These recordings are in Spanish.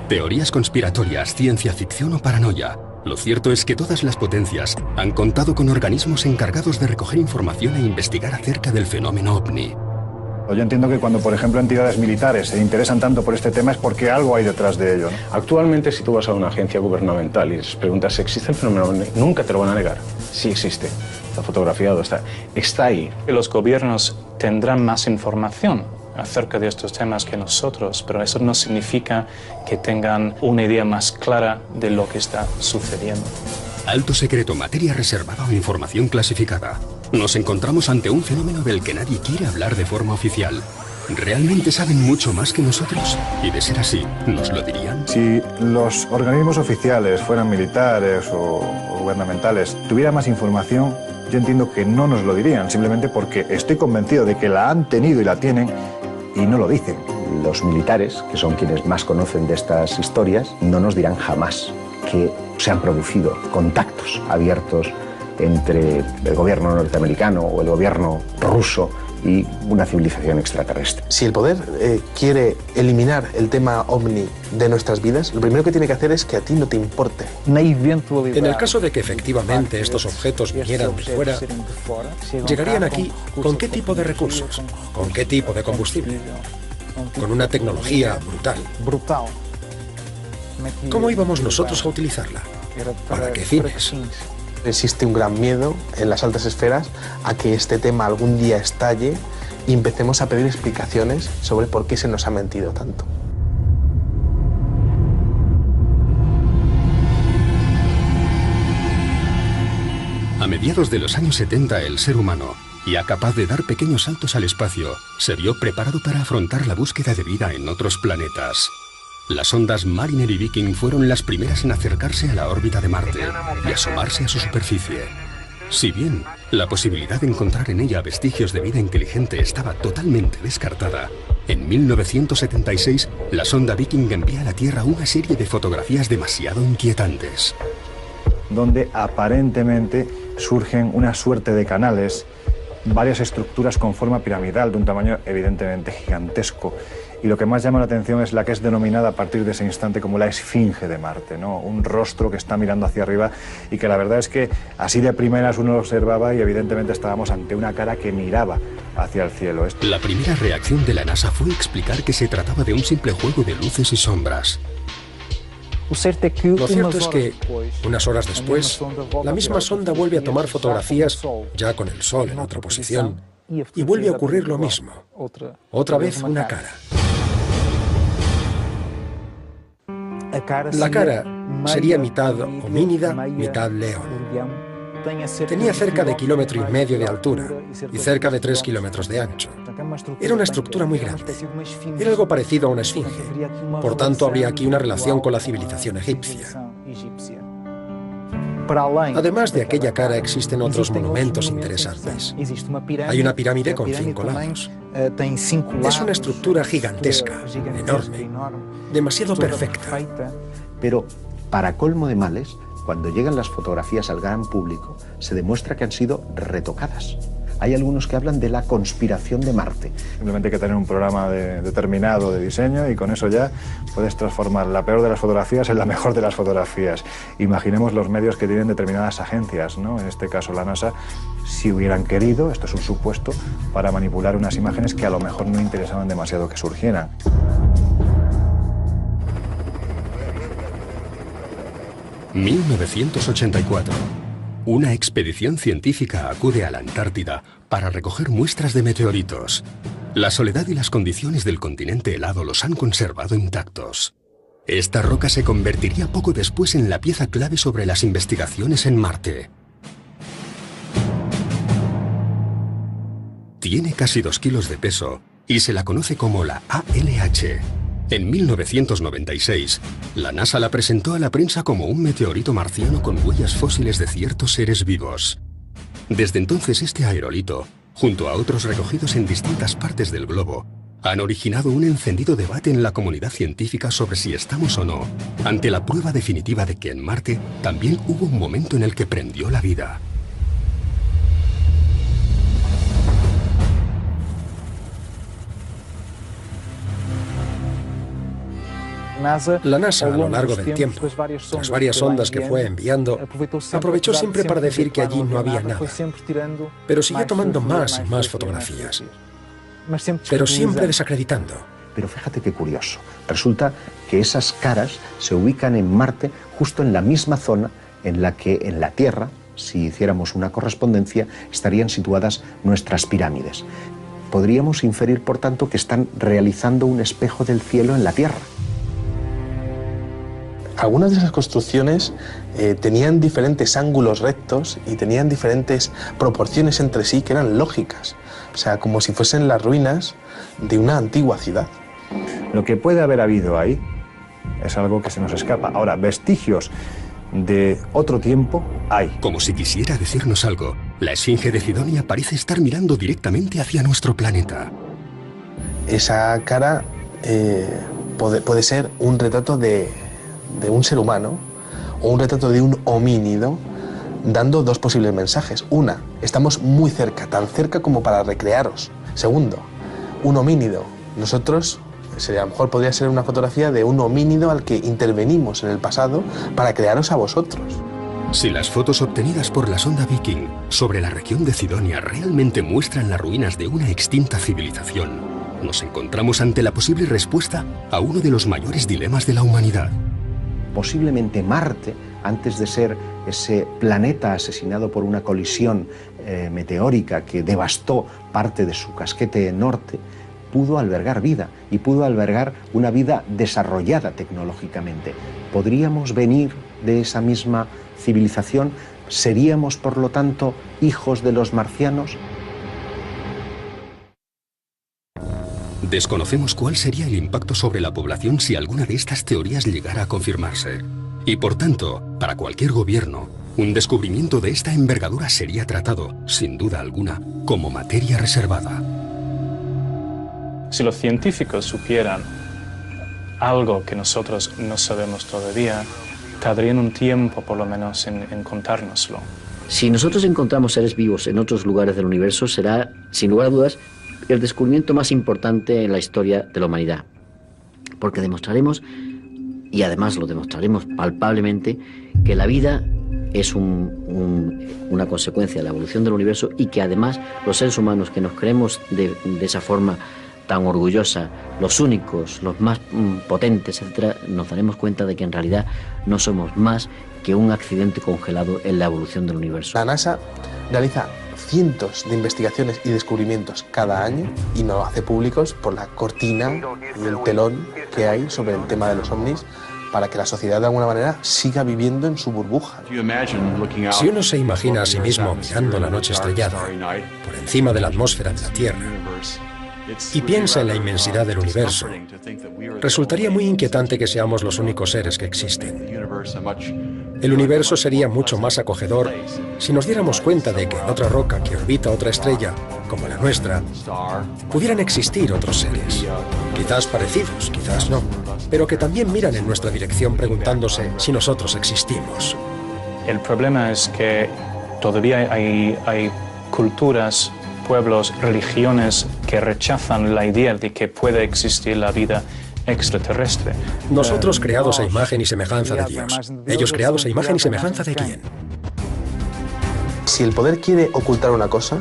Teorías conspiratorias, ciencia ficción o paranoia. Lo cierto es que todas las potencias han contado con organismos encargados de recoger información e investigar acerca del fenómeno ovni. Yo entiendo que cuando, por ejemplo, entidades militares se interesan tanto por este tema es porque algo hay detrás de ello, ¿no? Actualmente, si tú vas a una agencia gubernamental y les preguntas si existe el fenómeno ovni, nunca te lo van a negar. Sí existe. Está fotografiado, está ahí. Los gobiernos tendrán más información acerca de estos temas que nosotros, pero eso no significa que tengan una idea más clara de lo que está sucediendo. Alto secreto, materia reservada o información clasificada. Nos encontramos ante un fenómeno del que nadie quiere hablar de forma oficial. ¿Realmente saben mucho más que nosotros? Y de ser así, ¿nos lo dirían? Si los organismos oficiales, fueran militares o gubernamentales, tuvieran más información, yo entiendo que no nos lo dirían, simplemente porque estoy convencido de que la han tenido y la tienen y no lo dicen. Los militares, que son quienes más conocen de estas historias, no nos dirán jamás que se han producido contactos abiertos entre el gobierno norteamericano o el gobierno ruso y una civilización extraterrestre. Si el poder quiere eliminar el tema ovni de nuestras vidas, lo primero que tiene que hacer es que a ti no te importe. En el caso de que efectivamente estos objetos vinieran de fuera, ¿llegarían aquí con qué tipo de recursos? ¿Con qué tipo de combustible? Con una tecnología brutal. ¿Cómo íbamos nosotros a utilizarla? ¿Para qué fines? Existe un gran miedo en las altas esferas a que este tema algún día estalle y empecemos a pedir explicaciones sobre por qué se nos ha mentido tanto. A mediados de los años 70, el ser humano, ya capaz de dar pequeños saltos al espacio, se vio preparado para afrontar la búsqueda de vida en otros planetas. Las sondas Mariner y Viking fueron las primeras en acercarse a la órbita de Marte y asomarse a su superficie. Si bien la posibilidad de encontrar en ella vestigios de vida inteligente estaba totalmente descartada, en 1976 la sonda Viking envía a la Tierra una serie de fotografías demasiado inquietantes. Donde aparentemente surgen una suerte de canales, varias estructuras con forma piramidal de un tamaño evidentemente gigantesco. Y lo que más llama la atención es la que es denominada a partir de ese instante como la Esfinge de Marte, ¿no? Un rostro que está mirando hacia arriba y que la verdad es que así de primeras uno lo observaba y evidentemente estábamos ante una cara que miraba hacia el cielo. La primera reacción de la NASA fue explicar que se trataba de un simple juego de luces y sombras. Lo cierto es que, unas horas después, la misma sonda vuelve a tomar fotografías ya con el Sol en otra posición y vuelve a ocurrir lo mismo. Otra vez una cara. La cara sería mitad homínida, mitad león. Tenía cerca de 1,5 kilómetros de altura y cerca de 3 kilómetros de ancho. Era una estructura muy grande. Era algo parecido a una esfinge. Por tanto, habría aquí una relación con la civilización egipcia. Además de aquella cara, existen otros monumentos interesantes. Hay una pirámide con 5 lados. Es una estructura gigantesca, enorme, demasiado perfecta. Pero, para colmo de males, cuando llegan las fotografías al gran público, se demuestra que han sido retocadas. Hay algunos que hablan de la conspiración de Marte. Simplemente hay que tener un programa determinado de diseño y con eso ya puedes transformar la peor de las fotografías en la mejor de las fotografías. Imaginemos los medios que tienen determinadas agencias, ¿no? En este caso la NASA, si hubieran querido, esto es un supuesto, para manipular unas imágenes que a lo mejor no interesaban demasiado que surgieran. ...1984... Una expedición científica acude a la Antártida para recoger muestras de meteoritos. La soledad y las condiciones del continente helado los han conservado intactos. Esta roca se convertiría poco después en la pieza clave sobre las investigaciones en Marte. Tiene casi 2 kilos de peso y se la conoce como la ALH. En 1996, la NASA la presentó a la prensa como un meteorito marciano con huellas fósiles de ciertos seres vivos. Desde entonces, este aerolito, junto a otros recogidos en distintas partes del globo, han originado un encendido debate en la comunidad científica sobre si estamos o no ante la prueba definitiva de que en Marte también hubo un momento en el que prendió la vida. La NASA, a lo largo del tiempo, las varias sondas que fue enviando, aprovechó siempre para decir que allí no había nada, pero siguió tomando más y más fotografías, pero siempre desacreditando. Pero fíjate qué curioso. Resulta que esas caras se ubican en Marte justo en la misma zona en la que en la Tierra, si hiciéramos una correspondencia, estarían situadas nuestras pirámides. Podríamos inferir, por tanto, que están realizando un espejo del cielo en la Tierra. Algunas de esas construcciones tenían diferentes ángulos rectos y tenían diferentes proporciones entre sí que eran lógicas. O sea, como si fuesen las ruinas de una antigua ciudad. Lo que puede haber habido ahí es algo que se nos escapa. Ahora, vestigios de otro tiempo hay. Como si quisiera decirnos algo, la Esfinge de Cidonia parece estar mirando directamente hacia nuestro planeta. Esa cara puede ser un retrato de un ser humano o un retrato de un homínido, dando dos posibles mensajes. Una, estamos muy cerca, tan cerca como para recrearos. Segundo, un homínido. Nosotros, a lo mejor podría ser una fotografía de un homínido al que intervenimos en el pasado para crearos a vosotros. Si las fotos obtenidas por la sonda Viking sobre la región de Cidonia realmente muestran las ruinas de una extinta civilización, nos encontramos ante la posible respuesta a uno de los mayores dilemas de la humanidad. Posiblemente Marte, antes de ser ese planeta asesinado por una colisión meteórica que devastó parte de su casquete norte, pudo albergar vida y pudo albergar una vida desarrollada tecnológicamente. ¿Podríamos venir de esa misma civilización? ¿Seríamos, por lo tanto, hijos de los marcianos? Desconocemos cuál sería el impacto sobre la población si alguna de estas teorías llegara a confirmarse. Y por tanto, para cualquier gobierno, un descubrimiento de esta envergadura sería tratado, sin duda alguna, como materia reservada. Si los científicos supieran algo que nosotros no sabemos todavía, tardarían un tiempo por lo menos en contárnoslo. Si nosotros encontramos seres vivos en otros lugares del universo, será, sin lugar a dudas, el descubrimiento más importante en la historia de la humanidad. Porque demostraremos, y además lo demostraremos palpablemente, que la vida es una consecuencia de la evolución del universo y que además los seres humanos que nos creemos de esa forma tan orgullosa, los únicos, los más potentes, etcétera, nos daremos cuenta de que en realidad no somos más que un accidente congelado en la evolución del universo. La NASA realiza cientos de investigaciones y descubrimientos cada año y no hace públicos por la cortina y el telón que hay sobre el tema de los ovnis para que la sociedad de alguna manera siga viviendo en su burbuja. Si uno se imagina a sí mismo mirando la noche estrellada por encima de la atmósfera de la Tierra y piensa en la inmensidad del universo, resultaría muy inquietante que seamos los únicos seres que existen. El universo sería mucho más acogedor si nos diéramos cuenta de que en otra roca que orbita otra estrella, como la nuestra, pudieran existir otros seres, quizás parecidos, quizás no, pero que también miran en nuestra dirección preguntándose si nosotros existimos. El problema es que todavía hay culturas, pueblos, religiones que rechazan la idea de que puede existir la vida extraterrestre. Nosotros creados a imagen y semejanza de Dios. Ellos creados a imagen y semejanza de ¿quién? Si el poder quiere ocultar una cosa,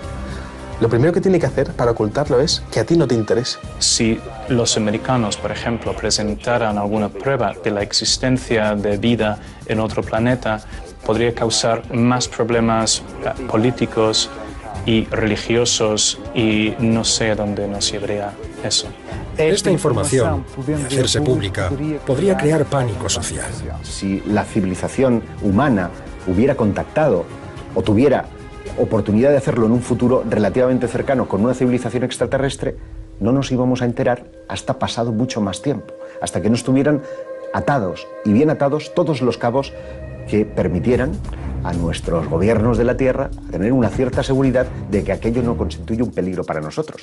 lo primero que tiene que hacer para ocultarlo es que a ti no te interese. Si los americanos, por ejemplo, presentaran alguna prueba de la existencia de vida en otro planeta, podría causar más problemas políticos y religiosos y no sé a dónde nos llevaría eso. Esta información, de hacerse pública, podría crear pánico social. Si la civilización humana hubiera contactado o tuviera oportunidad de hacerlo en un futuro relativamente cercano con una civilización extraterrestre, no nos íbamos a enterar hasta pasado mucho más tiempo, hasta que no estuvieran atados y bien atados todos los cabos que permitieran a nuestros gobiernos de la Tierra tener una cierta seguridad de que aquello no constituye un peligro para nosotros.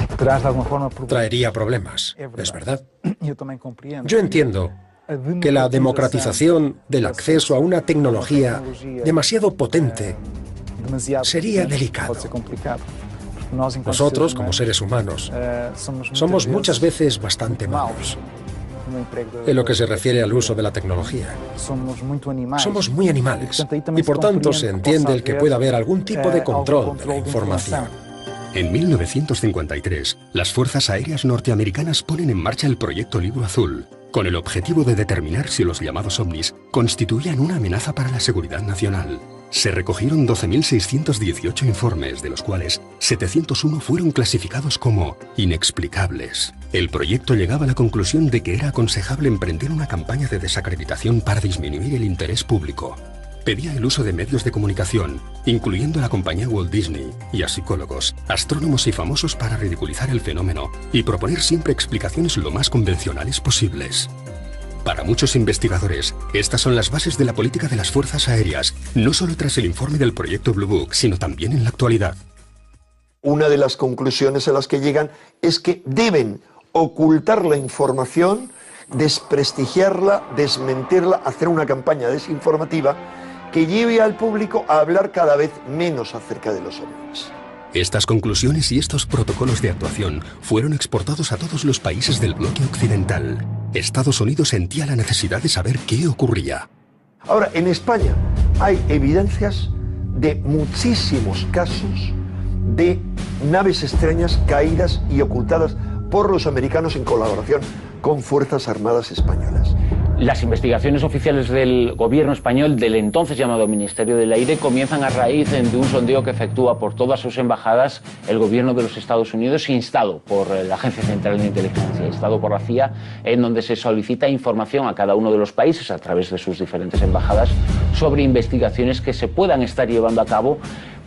Traería problemas, es verdad. Yo entiendo que la democratización del acceso a una tecnología demasiado potente sería delicado. Nosotros, como seres humanos, somos muchas veces bastante malos. en lo que se refiere al uso de la tecnología. Somos muy animales y por tanto se entiende el que pueda haber algún tipo de control de la información. En 1953, las Fuerzas Aéreas norteamericanas ponen en marcha el Proyecto Libro Azul, con el objetivo de determinar si los llamados ovnis constituían una amenaza para la seguridad nacional. Se recogieron 12.618 informes, de los cuales 701 fueron clasificados como inexplicables. El proyecto llegaba a la conclusión de que era aconsejable emprender una campaña de desacreditación para disminuir el interés público. Pedía el uso de medios de comunicación, incluyendo a la compañía Walt Disney, y a psicólogos, astrónomos y famosos para ridiculizar el fenómeno y proponer siempre explicaciones lo más convencionales posibles. Para muchos investigadores, estas son las bases de la política de las Fuerzas Aéreas, no solo tras el informe del proyecto Blue Book, sino también en la actualidad. Una de las conclusiones a las que llegan es que deben ocultar la información, desprestigiarla, desmentirla, hacer una campaña desinformativa que lleve al público a hablar cada vez menos acerca de los ovnis. Estas conclusiones y estos protocolos de actuación fueron exportados a todos los países del bloque occidental. Estados Unidos sentía la necesidad de saber qué ocurría. Ahora, en España hay evidencias de muchísimos casos de naves extrañas caídas y ocultadas por los americanos en colaboración con Fuerzas Armadas españolas. Las investigaciones oficiales del gobierno español, del entonces llamado Ministerio del Aire, comienzan a raíz de un sondeo que efectúa por todas sus embajadas el gobierno de los Estados Unidos, instado por la Agencia Central de Inteligencia, instado por la CIA, en donde se solicita información a cada uno de los países a través de sus diferentes embajadas sobre investigaciones que se puedan estar llevando a cabo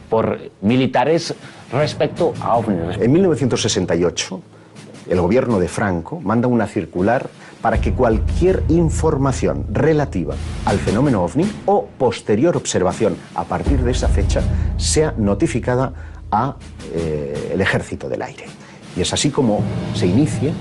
por militares respecto a ovnis. En 1968, el gobierno de Franco manda una circular para que cualquier información relativa al fenómeno ovni o posterior observación a partir de esa fecha sea notificada al Ejército del Aire. Y es así como se inicia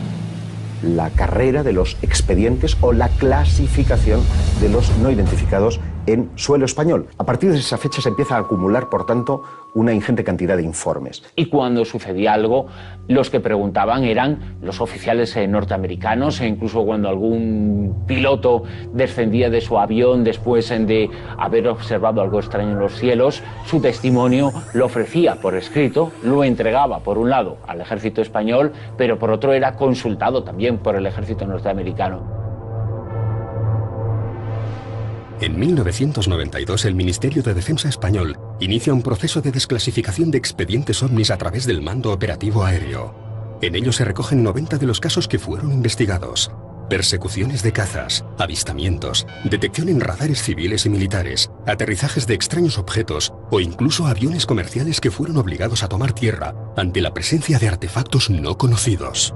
la carrera de los expedientes o la clasificación de los no identificados en suelo español. A partir de esa fecha se empieza a acumular, por tanto, una ingente cantidad de informes. Y cuando sucedía algo, los que preguntaban eran los oficiales norteamericanos, e incluso cuando algún piloto descendía de su avión después de haber observado algo extraño en los cielos, su testimonio lo ofrecía por escrito, lo entregaba por un lado al ejército español, pero por otro era consultado también por el ejército norteamericano. En 1992, el Ministerio de Defensa español inicia un proceso de desclasificación de expedientes ovnis a través del Mando Operativo Aéreo. En ello se recogen 90 de los casos que fueron investigados. Persecuciones de cazas, avistamientos, detección en radares civiles y militares, aterrizajes de extraños objetos o incluso aviones comerciales que fueron obligados a tomar tierra ante la presencia de artefactos no conocidos.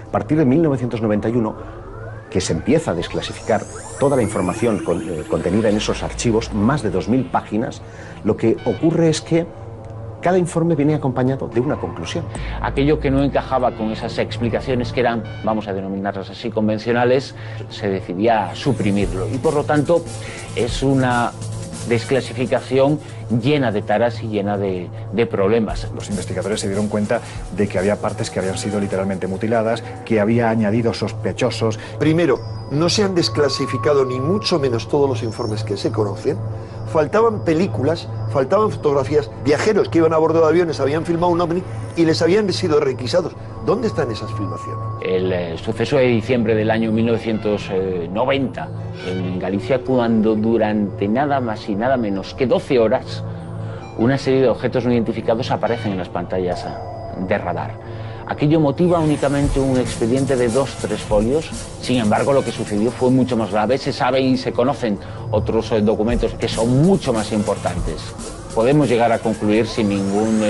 A partir de 1991, que se empieza a desclasificar toda la información contenida en esos archivos, más de 2.000 páginas, lo que ocurre es que cada informe viene acompañado de una conclusión. Aquello que no encajaba con esas explicaciones que eran, vamos a denominarlas así, convencionales, se decidía suprimirlo. Y por lo tanto es una desclasificación llena de taras y llena de problemas. Los investigadores se dieron cuenta de que había partes que habían sido literalmente mutiladas, que había añadido sospechosos. Primero, no se han desclasificado ni mucho menos todos los informes que se conocen. Faltaban películas, faltaban fotografías. Viajeros que iban a bordo de aviones habían filmado un ovni y les habían sido requisados. ¿Dónde están esas filmaciones? El suceso de diciembre del año 1990 en Galicia, cuando durante nada más y nada menos que 12 horas una serie de objetos no identificados aparecen en las pantallas de radar. Aquello motiva únicamente un expediente de 2-3 folios. Sin embargo, lo que sucedió fue mucho más grave. Se sabe y se conocen otros documentos que son mucho más importantes. Podemos llegar a concluir sin ningún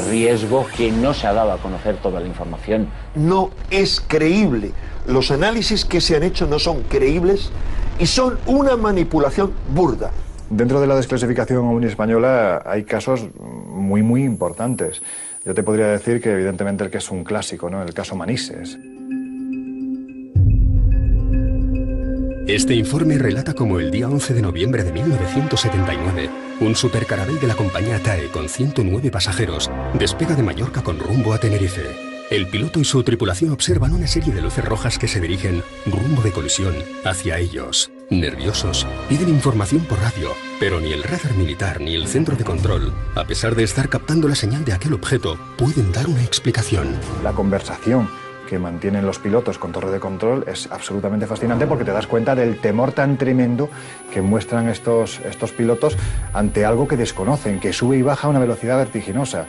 riesgo que no se ha dado a conocer toda la información. No es creíble. Los análisis que se han hecho no son creíbles y son una manipulación burda. Dentro de la desclasificación ovni española hay casos muy importantes. Yo te podría decir que evidentemente el que es un clásico, ¿no? El caso Manises. Este informe relata cómo el día 11 de noviembre de 1979, un supercarabel de la compañía TAE con 109 pasajeros despega de Mallorca con rumbo a Tenerife. El piloto y su tripulación observan una serie de luces rojas que se dirigen, rumbo de colisión, hacia ellos. Nerviosos, piden información por radio, pero ni el radar militar ni el centro de control, a pesar de estar captando la señal de aquel objeto, pueden dar una explicación. La conversación que mantienen los pilotos con torre de control es absolutamente fascinante porque te das cuenta del temor tan tremendo que muestran estos pilotos ante algo que desconocen, que sube y baja a una velocidad vertiginosa.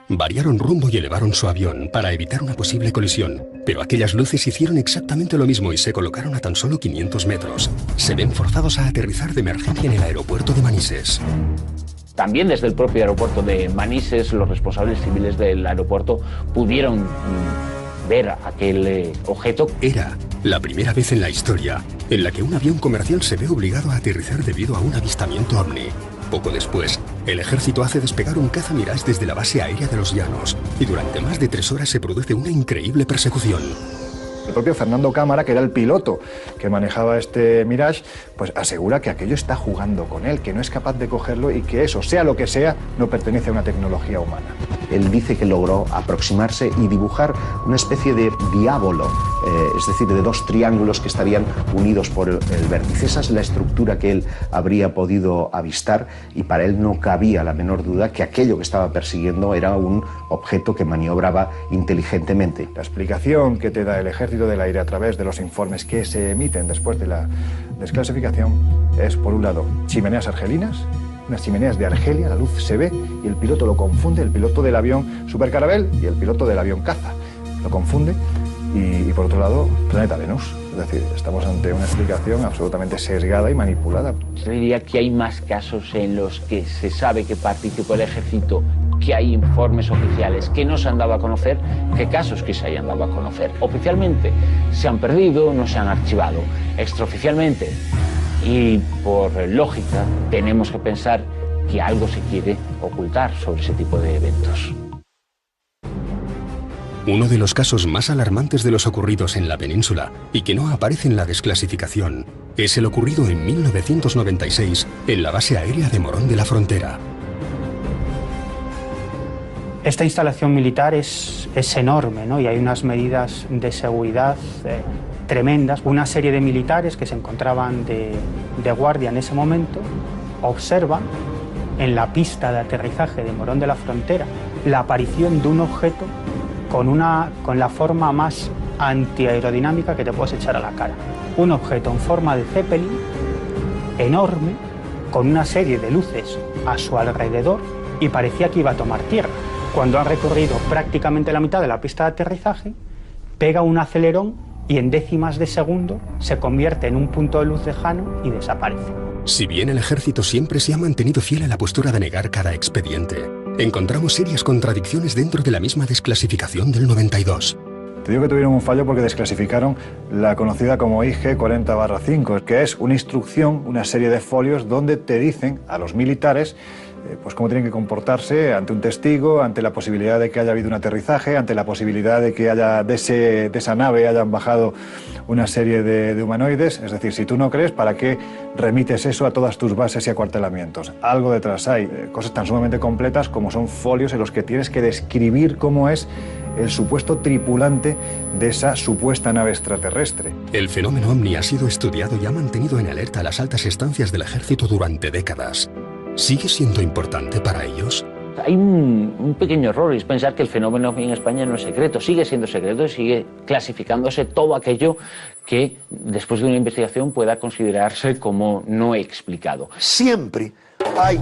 Variaron rumbo y elevaron su avión para evitar una posible colisión, pero aquellas luces hicieron exactamente lo mismo y se colocaron a tan solo 500 metros. Se ven forzados a aterrizar de emergencia en el aeropuerto de Manises. También desde el propio aeropuerto de Manises, los responsables civiles del aeropuerto pudieron ver aquel objeto. Era la primera vez en la historia en la que un avión comercial se ve obligado a aterrizar debido a un avistamiento ovni. Poco después, el ejército hace despegar un caza Mirage desde la base aérea de los Llanos y durante más de 3 horas se produce una increíble persecución. El propio Fernando Cámara, que era el piloto que manejaba este Mirage, pues asegura que aquello está jugando con él, que no es capaz de cogerlo y que eso, sea lo que sea, no pertenece a una tecnología humana. Él dice que logró aproximarse y dibujar una especie de diábolo, es decir, de 2 triángulos que estarían unidos por el vértice. Esa es la estructura que él habría podido avistar y para él no cabía la menor duda que aquello que estaba persiguiendo era un objeto que maniobraba inteligentemente. La explicación que te da el Ejército del Aire a través de los informes que se emiten después de la desclasificación es, por un lado, chimeneas argelinas, unas chimeneas de Argelia, la luz se ve y el piloto lo confunde, el piloto del avión Super Caravelle y el piloto del avión caza. Lo confunde y por otro lado, planeta Venus. Es decir, estamos ante una explicación absolutamente sesgada y manipulada. Yo diría que hay más casos en los que se sabe que participó el ejército, que hay informes oficiales que no se han dado a conocer, que casos que se hayan dado a conocer. Oficialmente se han perdido, no se han archivado. Extraoficialmente y por lógica tenemos que pensar que algo se quiere ocultar sobre ese tipo de eventos. Uno de los casos más alarmantes de los ocurridos en la península y que no aparece en la desclasificación es el ocurrido en 1996 en la base aérea de Morón de la Frontera. Esta instalación militar es enorme, ¿no? Y hay unas medidas de seguridad tremendas. Una serie de militares que se encontraban de guardia en ese momento observan en la pista de aterrizaje de Morón de la Frontera la aparición de un objeto con la forma más antiaerodinámica que te puedes echar a la cara. Un objeto en forma de Zeppelin, enorme, con una serie de luces a su alrededor y parecía que iba a tomar tierra. Cuando han recorrido prácticamente la mitad de la pista de aterrizaje, pega un acelerón y en décimas de segundo se convierte en un punto de luz lejano y desaparece. Si bien el ejército siempre se ha mantenido fiel a la postura de negar cada expediente, encontramos serias contradicciones dentro de la misma desclasificación del 92. Te digo que tuvieron un fallo porque desclasificaron la conocida como IG 40/5, que es una instrucción, una serie de folios donde te dicen a los militares pues cómo tienen que comportarse ante un testigo, ante la posibilidad de que haya habido un aterrizaje, ante la posibilidad de que de esa nave hayan bajado una serie de humanoides. Es decir, si tú no crees, ¿para qué remites eso a todas tus bases y acuartelamientos? Algo detrás hay, cosas tan sumamente completas como son folios en los que tienes que describir cómo es el supuesto tripulante de esa supuesta nave extraterrestre. El fenómeno ovni ha sido estudiado y ha mantenido en alerta a las altas estancias del ejército durante décadas. ¿Sigue siendo importante para ellos? Hay un pequeño error, y es pensar que el fenómeno ovni en España no es secreto. Sigue siendo secreto y sigue clasificándose todo aquello que después de una investigación pueda considerarse como no explicado. Siempre hay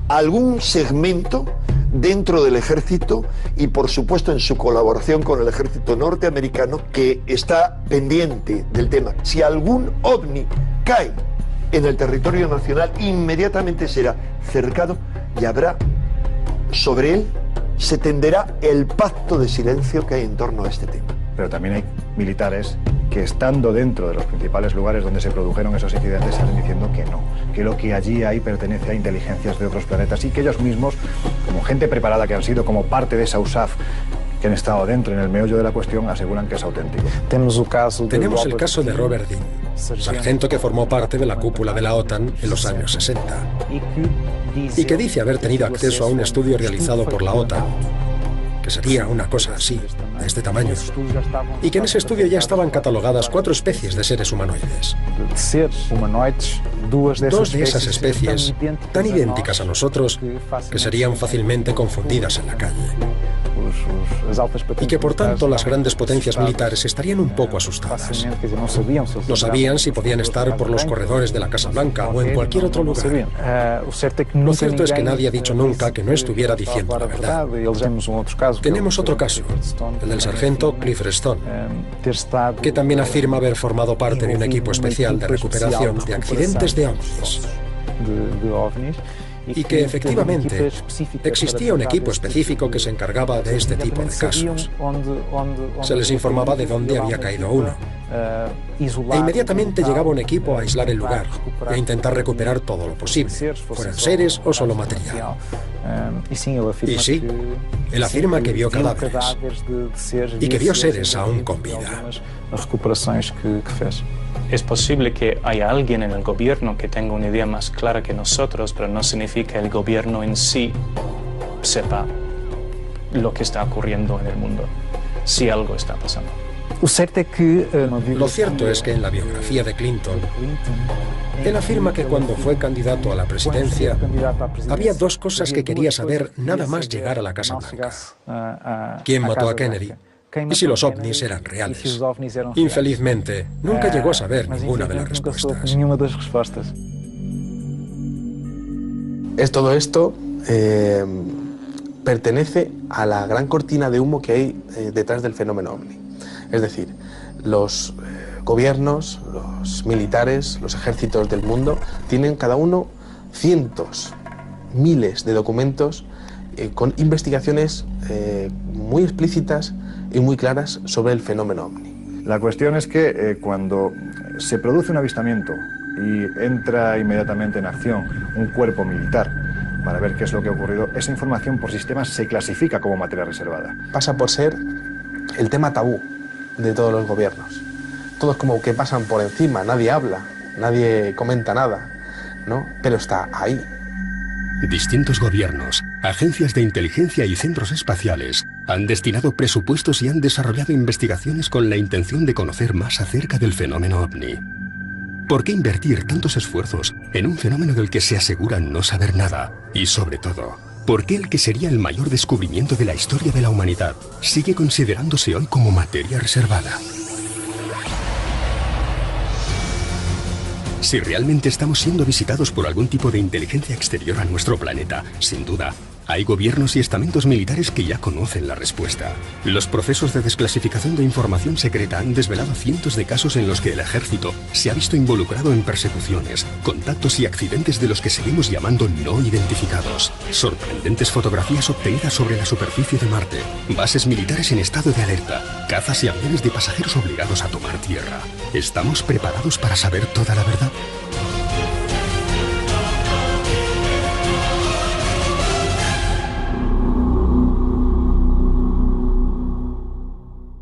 algún segmento dentro del ejército y por supuesto en su colaboración con el ejército norteamericano que está pendiente del tema. Si algún ovni cae en el territorio nacional, inmediatamente será cercado y habrá sobre él, se tenderá el pacto de silencio que hay en torno a este tema. Pero también hay militares que estando dentro de los principales lugares donde se produjeron esos incidentes salen diciendo que no, que lo que allí hay pertenece a inteligencias de otros planetas y que ellos mismos, como gente preparada que han sido, como parte de esa USAF, que han estado dentro en el meollo de la cuestión, aseguran que es auténtico. Tenemos el caso de Robert Dean, sargento que formó parte de la cúpula de la OTAN en los años 60 y que dice haber tenido acceso a un estudio realizado por la OTAN que sería una cosa así, de este tamaño, y que en ese estudio ya estaban catalogadas 4 especies de seres humanoides. Dos de esas especies, tan idénticas a nosotros, que serían fácilmente confundidas en la calle. Y que por tanto las grandes potencias militares estarían un poco asustadas. No sabían si podían estar por los corredores de la Casa Blanca o en cualquier otro lugar. Lo cierto es que nadie ha dicho nunca que no estuviera diciendo la verdad. Tenemos otro caso, el del sargento Clifford Stone, que también afirma haber formado parte de un equipo especial de recuperación de accidentes de ovnis. Y que efectivamente existía un equipo específico que se encargaba de este tipo de casos. Se les informaba de dónde había caído uno. E inmediatamente llegaba un equipo a aislar el lugar y a intentar recuperar todo lo posible, fueran seres o solo material. Y sí, él afirma que vio cadáveres y que vio seres aún con vida. Es posible que haya alguien en el gobierno que tenga una idea más clara que nosotros, pero no significa que el gobierno en sí sepa lo que está ocurriendo en el mundo, si algo está pasando. Lo cierto es que en la biografía de Clinton, él afirma que cuando fue candidato a la presidencia, había 2 cosas que quería saber nada más llegar a la Casa Blanca: ¿quién mató a Kennedy? Y si los ovnis eran reales. Infelizmente, nunca llegó a saber ninguna de las respuestas. Todo esto pertenece a la gran cortina de humo que hay detrás del fenómeno ovni. Es decir, los gobiernos, los militares, los ejércitos del mundo tienen cada uno cientos, miles de documentos con investigaciones muy explícitas y muy claras sobre el fenómeno ovni. La cuestión es que cuando se produce un avistamiento y entra inmediatamente en acción un cuerpo militar para ver qué es lo que ha ocurrido, esa información por sistemas se clasifica como materia reservada. Pasa por ser el tema tabú de todos los gobiernos. Todos como que pasan por encima, nadie habla, nadie comenta nada, ¿no? Pero está ahí. Distintos gobiernos, agencias de inteligencia y centros espaciales han destinado presupuestos y han desarrollado investigaciones con la intención de conocer más acerca del fenómeno ovni. ¿Por qué invertir tantos esfuerzos en un fenómeno del que se aseguran no saber nada? Y sobre todo, ¿por qué el que sería el mayor descubrimiento de la historia de la humanidad sigue considerándose hoy como materia reservada? Si realmente estamos siendo visitados por algún tipo de inteligencia exterior a nuestro planeta, sin duda, hay gobiernos y estamentos militares que ya conocen la respuesta. Los procesos de desclasificación de información secreta han desvelado cientos de casos en los que el ejército se ha visto involucrado en persecuciones, contactos y accidentes de los que seguimos llamando no identificados. Sorprendentes fotografías obtenidas sobre la superficie de Marte, bases militares en estado de alerta, cazas y aviones de pasajeros obligados a tomar tierra. ¿Estamos preparados para saber toda la verdad?